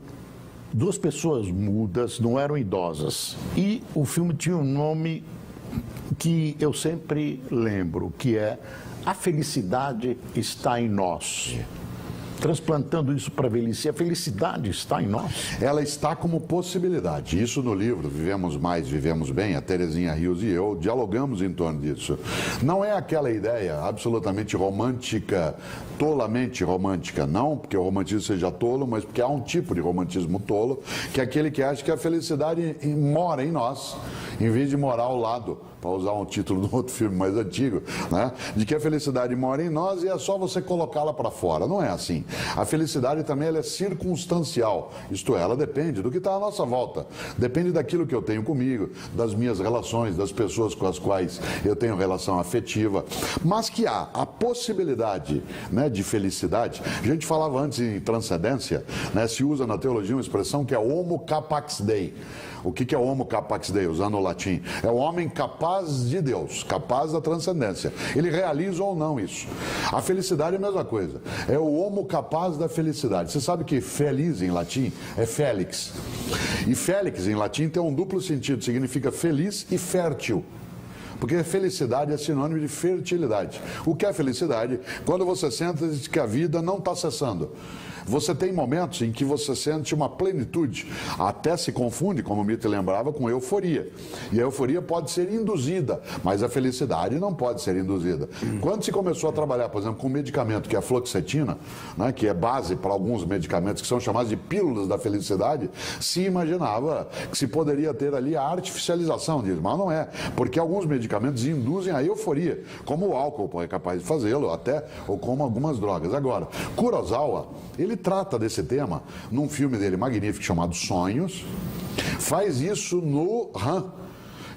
duas pessoas mudas, não eram idosas. E o filme tinha um nome que eu sempre lembro, que é A Felicidade Está em Nós. Transplantando isso para a velhice, a felicidade está em nós? Ela está como possibilidade. Isso no livro Vivemos Mais, Vivemos Bem, a Terezinha Rios e eu dialogamos em torno disso. Não é aquela ideia absolutamente romântica, tolamente romântica, não porque o romantismo seja tolo, mas porque há um tipo de romantismo tolo, que é aquele que acha que a felicidade mora em nós, em vez de morar ao lado, para usar um título de outro filme mais antigo, né? De que a felicidade mora em nós e é só você colocá-la para fora. Não é assim. A felicidade também ela é circunstancial, isto é, ela depende do que está à nossa volta, depende daquilo que eu tenho comigo, das minhas relações, das pessoas com as quais eu tenho relação afetiva, mas que há a possibilidade, né, de felicidade. A gente falava antes em transcendência, né, se usa na teologia uma expressão que é homo capax dei. O que é homo capax dei, usando o latim? É o homem capaz de Deus, capaz da transcendência. Ele realiza ou não isso. A felicidade é a mesma coisa. É o homo capaz da felicidade. Você sabe que feliz em latim é félix. E félix em latim tem um duplo sentido, significa feliz e fértil. Porque felicidade é sinônimo de fertilidade. O que é felicidade? Quando você sente que a vida não está cessando. Você tem momentos em que você sente uma plenitude, até se confunde, como o Mito lembrava, com euforia. E a euforia pode ser induzida, mas a felicidade não pode ser induzida. Quando se começou a trabalhar, por exemplo, com um medicamento que é a fluoxetina, né, que é base para alguns medicamentos que são chamados de pílulas da felicidade, se imaginava que se poderia ter ali a artificialização disso, mas não é, porque alguns medicamentos induzem a euforia, como o álcool é capaz de fazê-lo, até, ou como algumas drogas. Agora, Kurosawa, ele trata desse tema num filme dele magnífico chamado Sonhos, faz isso no Han,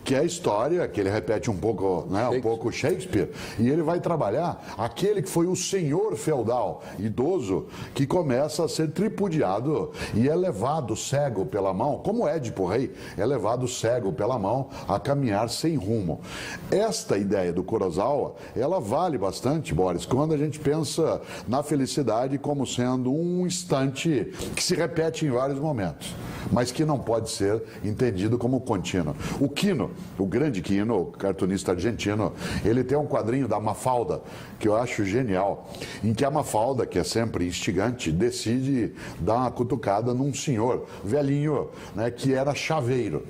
que é a história que ele repete um pouco, né, um pouco Shakespeare, e ele vai trabalhar aquele que foi o senhor feudal idoso que começa a ser tripudiado e é levado cego pela mão, como Édipo Rei, é levado cego pela mão a caminhar sem rumo. Esta ideia do Kurosawa, ela vale bastante, Boris, quando a gente pensa na felicidade como sendo um instante que se repete em vários momentos, mas que não pode ser entendido como contínuo. O Quino, o grande Quino, o cartunista argentino, ele tem um quadrinho da Mafalda, que eu acho genial, em que a Mafalda, que é sempre instigante, decide dar uma cutucada num senhor velhinho, né, que era chaveiro.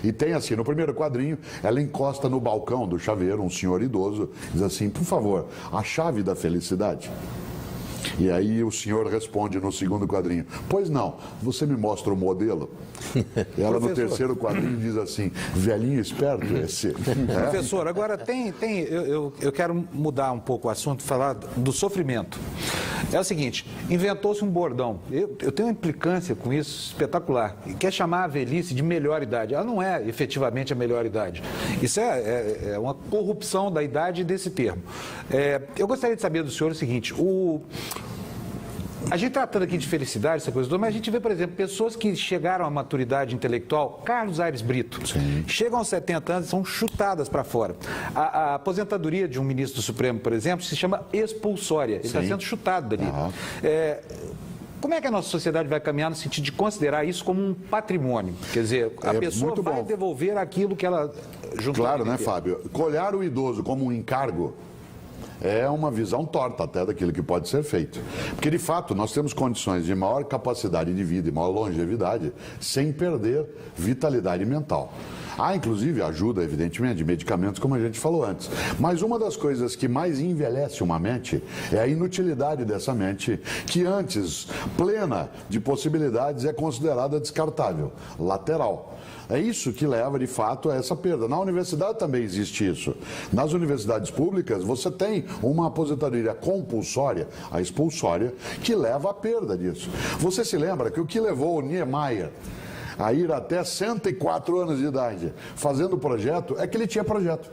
E tem assim, no primeiro quadrinho, ela encosta no balcão do chaveiro, um senhor idoso, diz assim: por favor, a chave da felicidade. E aí o senhor responde no segundo quadrinho: pois não, você me mostra o modelo? E ela no terceiro quadrinho diz assim: velhinho esperto esse. Professor, agora eu quero mudar um pouco o assunto, falar do sofrimento. É o seguinte, inventou-se um bordão, eu tenho uma implicância com isso espetacular, que é chamar a velhice de melhor idade. Ela não é efetivamente a melhor idade. Isso é uma corrupção da idade desse termo. Eu gostaria de saber do senhor o seguinte: a gente tratando aqui de felicidade, essa coisa toda, mas a gente vê, por exemplo, pessoas que chegaram à maturidade intelectual, Carlos Aires Brito, chegam aos 70 anos e são chutadas para fora. A aposentadoria de um ministro do Supremo, por exemplo, se chama expulsória. Ele está sendo chutado dali. Como é que a nossa sociedade vai caminhar no sentido de considerar isso como um patrimônio? Quer dizer, a pessoa vai devolver aquilo que ela juntou. Claro, né, Fábio? Olhar o idoso como um encargo, é uma visão torta até daquilo que pode ser feito. Porque, de fato, nós temos condições de maior capacidade de vida e maior longevidade sem perder vitalidade mental. Há, inclusive, ajuda, evidentemente, de medicamentos, como a gente falou antes. Mas uma das coisas que mais envelhece uma mente é a inutilidade dessa mente, que antes, plena de possibilidades, é considerada descartável, lateral. É isso que leva, de fato, a essa perda. Na universidade também existe isso. Nas universidades públicas, você tem uma aposentadoria compulsória, a expulsória, que leva à perda disso. Você se lembra que o que levou o Niemeyer a ir até 104 anos de idade fazendo o projeto é que ele tinha projeto.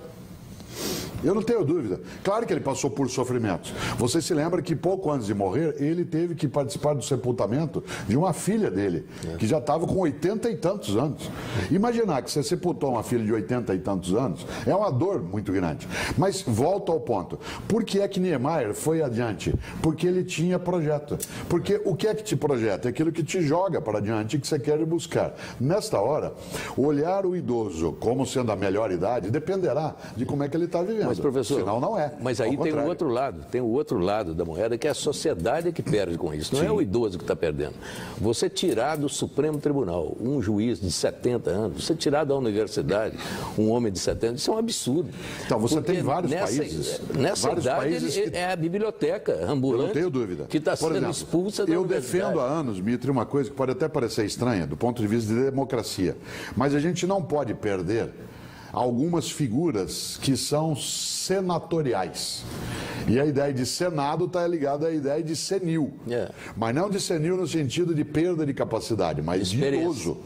Eu não tenho dúvida. Claro que ele passou por sofrimentos. Você se lembra que pouco antes de morrer, ele teve que participar do sepultamento de uma filha dele, que já estava com 80 e tantos anos. Imaginar que você sepultou uma filha de 80 e tantos anos é uma dor muito grande. Mas volto ao ponto. Por que é que Niemeyer foi adiante? Porque ele tinha projeto. Porque o que é que te projeta? É aquilo que te joga para adiante e que você quer buscar. Nesta hora, olhar o idoso como sendo a melhor idade dependerá de como é que ele está vivendo. Mas, professor, senão não é. Mas aí tem o outro lado da moeda, que é a sociedade que perde com isso. Não é o idoso que está perdendo. Você tirar do Supremo Tribunal um juiz de 70 anos, você tirar da universidade um homem de 70 anos, isso é um absurdo. Então, você porque tem vários países. Nessa vários idade, países que... é a biblioteca ambulante. Eu não tenho dúvida. Que está sendo expulsa da eu universidade. defendo há anos, Mitre, uma coisa que pode até parecer estranha do ponto de vista de democracia, mas a gente não pode perder algumas figuras que são senatoriais. E a ideia de Senado está ligada à ideia de senil. Mas não de senil no sentido de perda de capacidade, mas de idoso.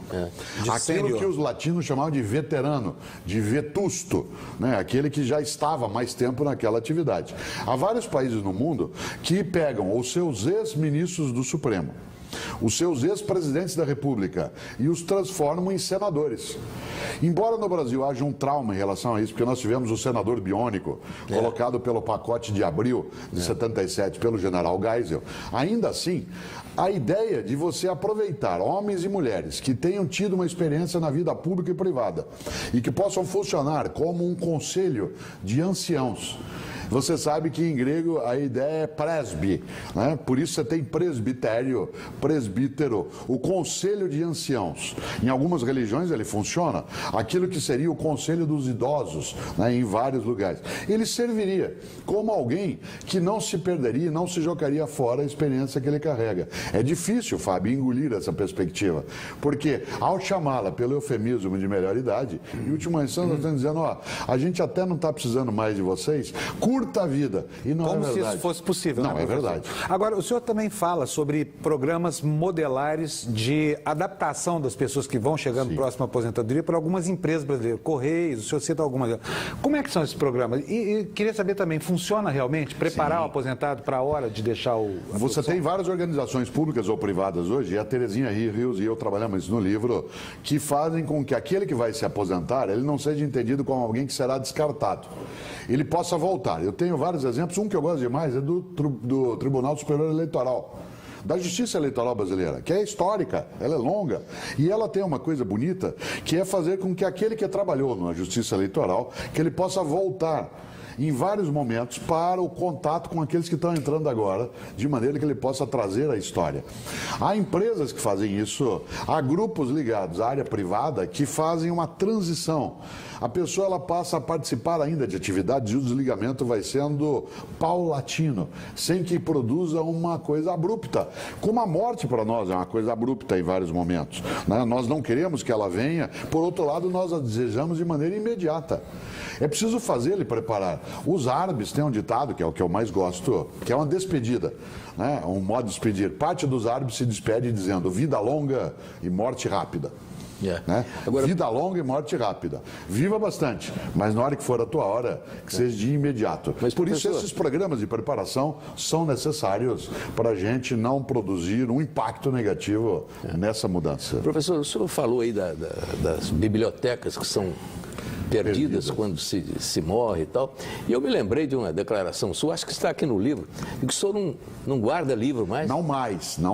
Aquilo que os latinos chamavam de veterano, de vetusto, né? Aquele que já estava mais tempo naquela atividade. Há vários países no mundo que pegam os seus ex-ministros do Supremo, os seus ex-presidentes da República e os transformam em senadores. Embora no Brasil haja um trauma em relação a isso, porque nós tivemos o senador biônico, colocado pelo pacote de abril de 77 pelo general Geisel, ainda assim, a ideia de você aproveitar homens e mulheres que tenham tido uma experiência na vida pública e privada e que possam funcionar como um conselho de anciãos. Você sabe que em grego a ideia é presbi, né? Por isso você tem presbitério, presbítero, o conselho de anciãos. Em algumas religiões ele funciona, aquilo que seria o conselho dos idosos, né? Em vários lugares. Ele serviria como alguém que não se perderia, não se jogaria fora a experiência que ele carrega. É difícil, Fábio, engolir essa perspectiva, porque ao chamá-la pelo eufemismo de melhor idade, em última instância nós estamos dizendo, ó, a gente até não está precisando mais de vocês, curta a vida. E não Como é verdade. se isso fosse possível. Não, né, é verdade. Agora, o senhor também fala sobre programas modelares de adaptação das pessoas que vão chegando próximo à aposentadoria para algumas empresas brasileiras, Correios, o senhor cita algumas delas. Como é que são esses programas? E queria saber também, funciona realmente preparar o aposentado para a hora de deixar o... Você tem várias organizações públicas ou privadas hoje, e a Terezinha Rios e eu trabalhamos isso no livro, que fazem com que aquele que vai se aposentar, ele não seja entendido como alguém que será descartado. Ele possa voltar. Eu tenho vários exemplos, um que eu gosto demais é do Tribunal Superior Eleitoral, da Justiça Eleitoral Brasileira, que é histórica, ela é longa, e ela tem uma coisa bonita, que é fazer com que aquele que trabalhou na Justiça Eleitoral, que ele possa voltar em vários momentos para o contato com aqueles que estão entrando agora, de maneira que ele possa trazer a história. Há empresas que fazem isso, há grupos ligados à área privada que fazem uma transição. A pessoa ela passa a participar ainda de atividades e o desligamento vai sendo paulatino, sem que produza uma coisa abrupta. Como a morte para nós é uma coisa abrupta em vários momentos, né? Nós não queremos que ela venha, por outro lado nós a desejamos de maneira imediata. É preciso fazer e preparar. Os árabes têm um ditado, que é o que eu mais gosto, que é uma despedida, né? Um modo de despedir. Parte dos árabes se despede dizendo vida longa e morte rápida. Né? Agora, vida longa e morte rápida. Viva bastante, mas na hora que for a tua hora, que seja de imediato. Mas, por isso esses programas de preparação são necessários para a gente não produzir um impacto negativo nessa mudança. Professor, o senhor falou aí das bibliotecas que são perdidas quando se morre e tal. E eu me lembrei de uma declaração sua, acho que está aqui no livro, de que o senhor não guarda livro mais. Não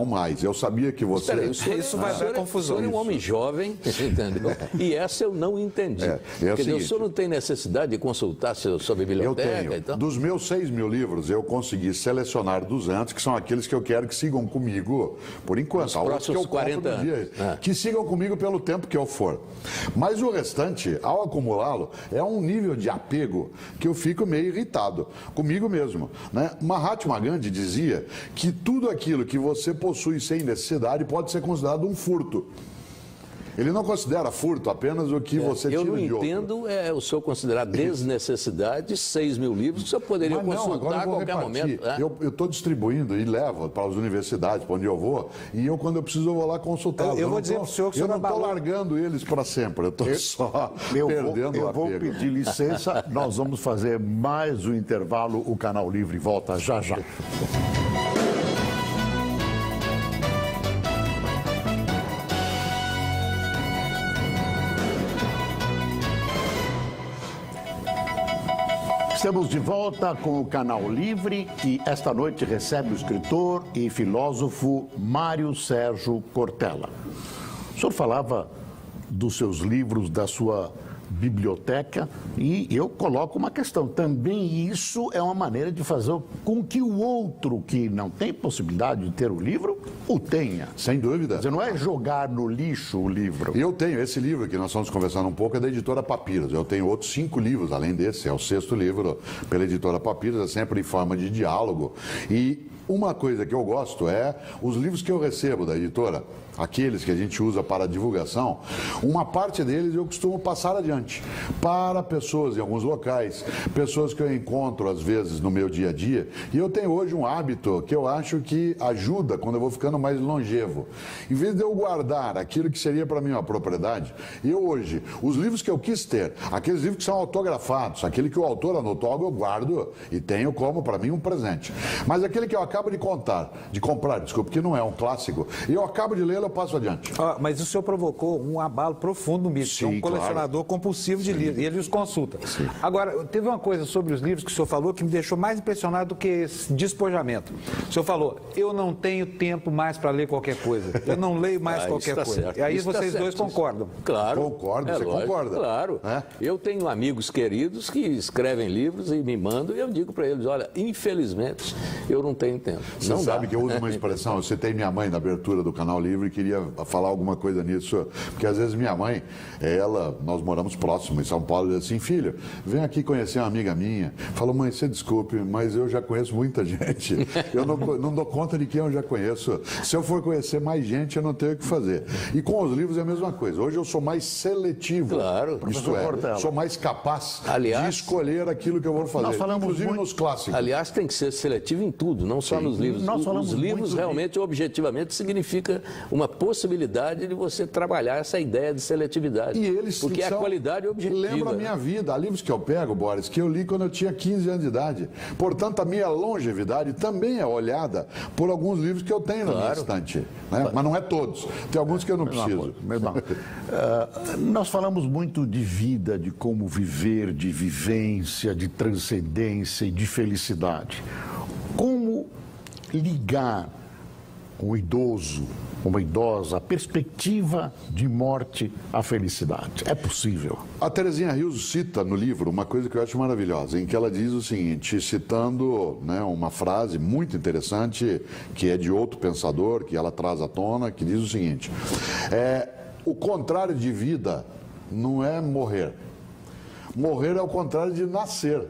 mais. Eu sabia que você... Peraí, isso vai dar confusão. O senhor é um homem jovem, entendeu? E essa eu não entendi. Quer dizer, o senhor não tem necessidade de consultar sua biblioteca? Eu tenho. Então? Dos meus 6 mil livros, eu consegui selecionar 200, que são aqueles que eu quero que sigam comigo, por enquanto. Os próximos 40 anos. Que sigam comigo pelo tempo que eu for. Mas o restante, ao acumulá-lo, é um nível de apego que eu fico meio irritado comigo mesmo, né? Mahatma Gandhi dizia que tudo aquilo que você possui sem necessidade pode ser considerado um furto. Ele não considera furto apenas o que você tira de outro. Eu não entendo o senhor considerar desnecessidade 6 mil livros que o senhor poderia consultar a qualquer momento. Eu estou distribuindo e levo para as universidades, para onde eu vou, e quando eu preciso eu vou lá consultar. Eu vou dizer para o senhor que eu não estou largando eles para sempre, eu estou só perdendo o apego. Eu vou pedir licença, nós vamos fazer mais um intervalo, o Canal Livre volta já. Estamos de volta com o Canal Livre, que esta noite recebe o escritor e filósofo Mário Sérgio Cortella. O senhor falava dos seus livros, da sua biblioteca, e eu coloco uma questão. Também isso é uma maneira de fazer com que o outro que não tem possibilidade de ter o livro, o tenha. Sem dúvida. Você não é jogar no lixo o livro. Eu tenho esse livro que nós estamos conversando um pouco, é da editora Papiros. Eu tenho outros 5 livros, além desse, é o 6º livro pela editora Papiros, é sempre em forma de diálogo. E uma coisa que eu gosto é os livros que eu recebo da editora, aqueles que a gente usa para divulgação, uma parte deles eu costumo passar adiante para pessoas em alguns locais, pessoas que eu encontro às vezes no meu dia a dia, e eu tenho hoje um hábito que eu acho que ajuda quando eu vou ficando mais longevo. Em vez de eu guardar aquilo que seria para mim uma propriedade, eu hoje, os livros que eu quis ter, aqueles livros que são autografados, aquele que o autor anotou algo, eu guardo e tenho como para mim um presente. Mas aquele que eu acabo de comprar, que não é um clássico, e eu acabo de ler, eu passo adiante. Mas o senhor provocou um abalo profundo no Mitch, que é um colecionador compulsivo de livros, e ele os consulta. Sim. Agora, teve uma coisa sobre os livros que o senhor falou que me deixou mais impressionado do que esse despojamento. O senhor falou, eu não tenho tempo mais para ler qualquer coisa, eu não leio mais qualquer coisa. Certo. E aí isso vocês dois concordam. Claro. Concordo, você lógico, concorda? Claro. Eu tenho amigos queridos que escrevem livros e me mandam, e eu digo para eles, olha, infelizmente, eu não tenho tempo. Você sabe que eu uso uma expressão, eu citei minha mãe na abertura do Canal Livre e queria falar alguma coisa nisso, porque às vezes minha mãe, nós moramos próximos em São Paulo, diz assim, filho, vem aqui conhecer uma amiga minha. Falou, mãe, você desculpe, mas eu já conheço muita gente, eu não dou conta de quem eu já conheço. Se eu for conhecer mais gente, eu não tenho o que fazer. E com os livros é a mesma coisa, hoje eu sou mais seletivo, claro, isto é, sou mais capaz de escolher aquilo que eu vou fazer, inclusive nos clássicos. Aliás, tem que ser seletivo em tudo, não só nos livros. Os livros realmente, objetivamente, significa uma possibilidade de você trabalhar essa ideia de seletividade. E eles porque é a qualidade objetiva. Lembra a minha vida. Há livros que eu pego, Boris, que eu li quando eu tinha 15 anos de idade. Portanto, a minha longevidade também é olhada por alguns livros que eu tenho na minha estante. Né? Mas não é todos. Tem alguns que eu não preciso. Nós falamos muito de vida, de como viver, de vivência, de transcendência e de felicidade. Como ligar um idoso, uma idosa, a perspectiva de morte à felicidade? É possível? A Terezinha Rios cita no livro uma coisa que eu acho maravilhosa, em que ela diz o seguinte, citando uma frase muito interessante, que é de outro pensador, que ela traz à tona, que diz o seguinte, o contrário de vida não é morrer. Morrer é o contrário de nascer.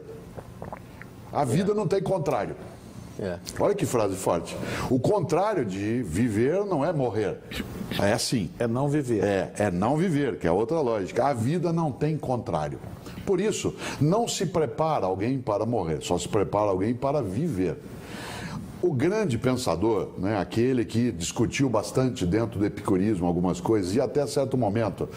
A vida não tem contrário. Olha que frase forte. O contrário de viver não é morrer. É assim. É não viver. É não viver, que é outra lógica. A vida não tem contrário. Por isso, não se prepara alguém para morrer, só se prepara alguém para viver. O grande pensador, aquele que discutiu bastante dentro do epicurismo algumas coisas, e até certo momento,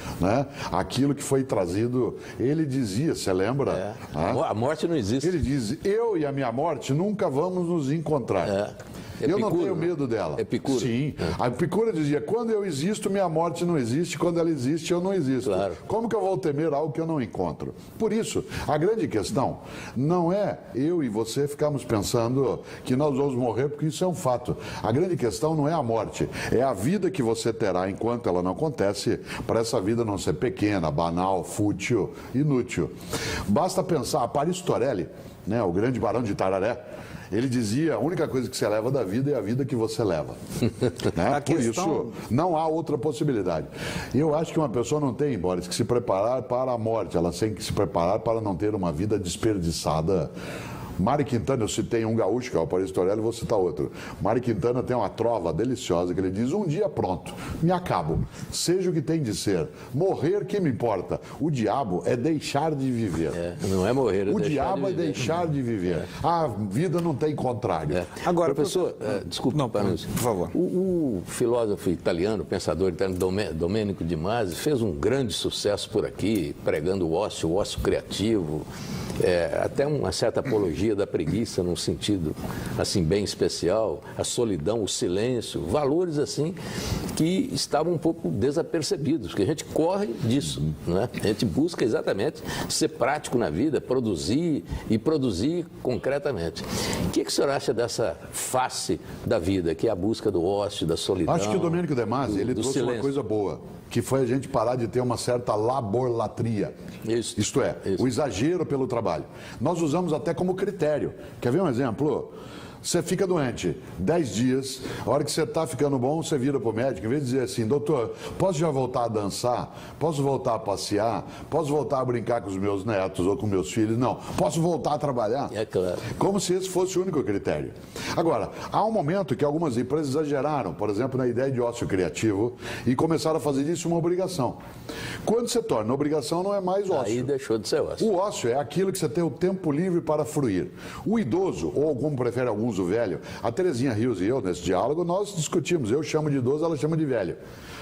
aquilo que foi trazido, ele dizia, você lembra? A morte não existe. Ele diz, eu e a minha morte nunca vamos nos encontrar. Eu não Epicuro, tenho medo dela. Epicuro. Sim. A Epicuro dizia, quando eu existo, minha morte não existe. Quando ela existe, eu não existo. Claro. Como que eu vou temer algo que eu não encontro? Por isso, a grande questão não é eu e você ficarmos pensando que nós vamos morrer, porque isso é um fato. A grande questão não é a morte, é a vida que você terá enquanto ela não acontece, para essa vida não ser pequena, banal, fútil, inútil. Basta pensar, Paris Torelli, né, o grande barão de Tararé, ele dizia, a única coisa que você leva da vida é a vida que você leva. Né? Por isso, não há outra possibilidade. Eu acho que uma pessoa não tem, Boris, que se preparar para a morte, ela tem que se preparar para não ter uma vida desperdiçada. Mário Quintana, eu citei um gaúcho, que é o Paris Torelli, vou citar outro. Mário Quintana tem uma trova deliciosa que ele diz, um dia pronto, me acabo, seja o que tem de ser, morrer que me importa, o diabo é deixar de viver. Não é morrer, é o deixar diabo de é viver. deixar de viver. A vida não tem contrário. Agora, professor, desculpe, não, por favor. O filósofo italiano, pensador italiano Domenico de Masi, fez um grande sucesso por aqui, pregando o ócio criativo, até uma certa apologia da preguiça num sentido assim bem especial, a solidão, o silêncio, valores assim que estavam um pouco desapercebidos, porque a gente corre disso, né? A gente busca exatamente ser prático na vida, produzir e produzir concretamente. O que o senhor acha dessa face da vida, que é a busca do ócio, da solidão? Acho que o Domenico de Masi, ele trouxe silêncio. uma coisa boa, que foi a gente parar de ter uma certa laborlatria. Isso. Isto é, o exagero pelo trabalho. Nós usamos até como critério. Quer ver um exemplo? Você fica doente 10 dias, a hora que você está ficando bom, você vira para o médico, em vez de dizer assim, doutor, posso já voltar a dançar? Posso voltar a passear? Posso voltar a brincar com os meus netos ou com meus filhos? Não. Posso voltar a trabalhar? É claro. Como se esse fosse o único critério. Agora, há um momento que algumas empresas exageraram, por exemplo, na ideia de ócio criativo, e começaram a fazer disso uma obrigação. Quando você torna obrigação, não é mais ócio. Aí deixou de ser ócio. O ócio é aquilo que você tem o tempo livre para fruir. O idoso, ou como prefere alguns, o velho, a Terezinha Rios e eu, nesse diálogo, nós discutimos. Eu chamo de idoso, ela chama de velho.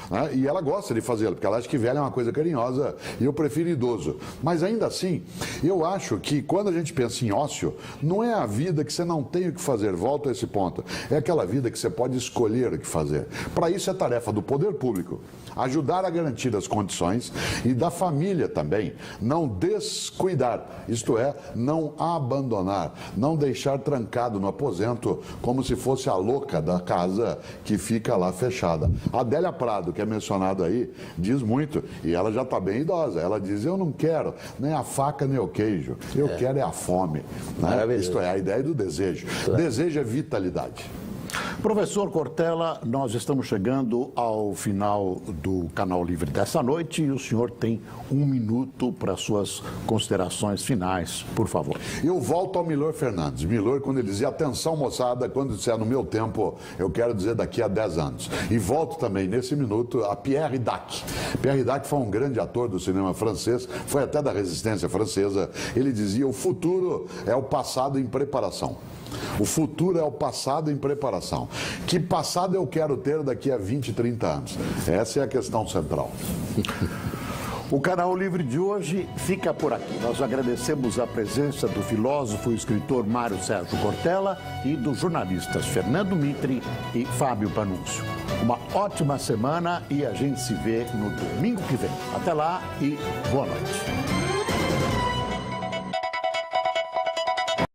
Né? E ela gosta de fazê-lo, porque ela acha que velho é uma coisa carinhosa e eu prefiro idoso. Mas ainda assim, eu acho que quando a gente pensa em ócio, não é a vida que você não tem o que fazer, volto a esse ponto. É aquela vida que você pode escolher o que fazer. Para isso é tarefa do poder público ajudar a garantir as condições e da família também, não descuidar, isto é, não abandonar, não deixar trancado no aposento como se fosse a louca da casa que fica lá fechada. A Adélia Prado, que é mencionada aí, diz muito, e ela já está bem idosa, ela diz, eu não quero nem a faca nem o queijo, eu quero é a fome. Né? Isto é, a ideia do desejo. Claro. Desejo é vitalidade. Professor Cortella, nós estamos chegando ao final do Canal Livre dessa noite e o senhor tem 1 minuto para suas considerações finais, por favor. Eu volto ao Milor Fernandes. Milor, quando ele dizia, atenção moçada, quando disser no meu tempo, eu quero dizer daqui a 10 anos. E volto também, nesse minuto, a Pierre Dac. Pierre Dac foi um grande ator do cinema francês, foi até da resistência francesa. Ele dizia, o futuro é o passado em preparação. O futuro é o passado em preparação. Que passado eu quero ter daqui a 20, 30 anos? Essa é a questão central. O Canal Livre de hoje fica por aqui. Nós agradecemos a presença do filósofo e escritor Mário Sérgio Cortella e dos jornalistas Fernando Mitre e Fábio Panunzio. Uma ótima semana e a gente se vê no domingo que vem. Até lá e boa noite.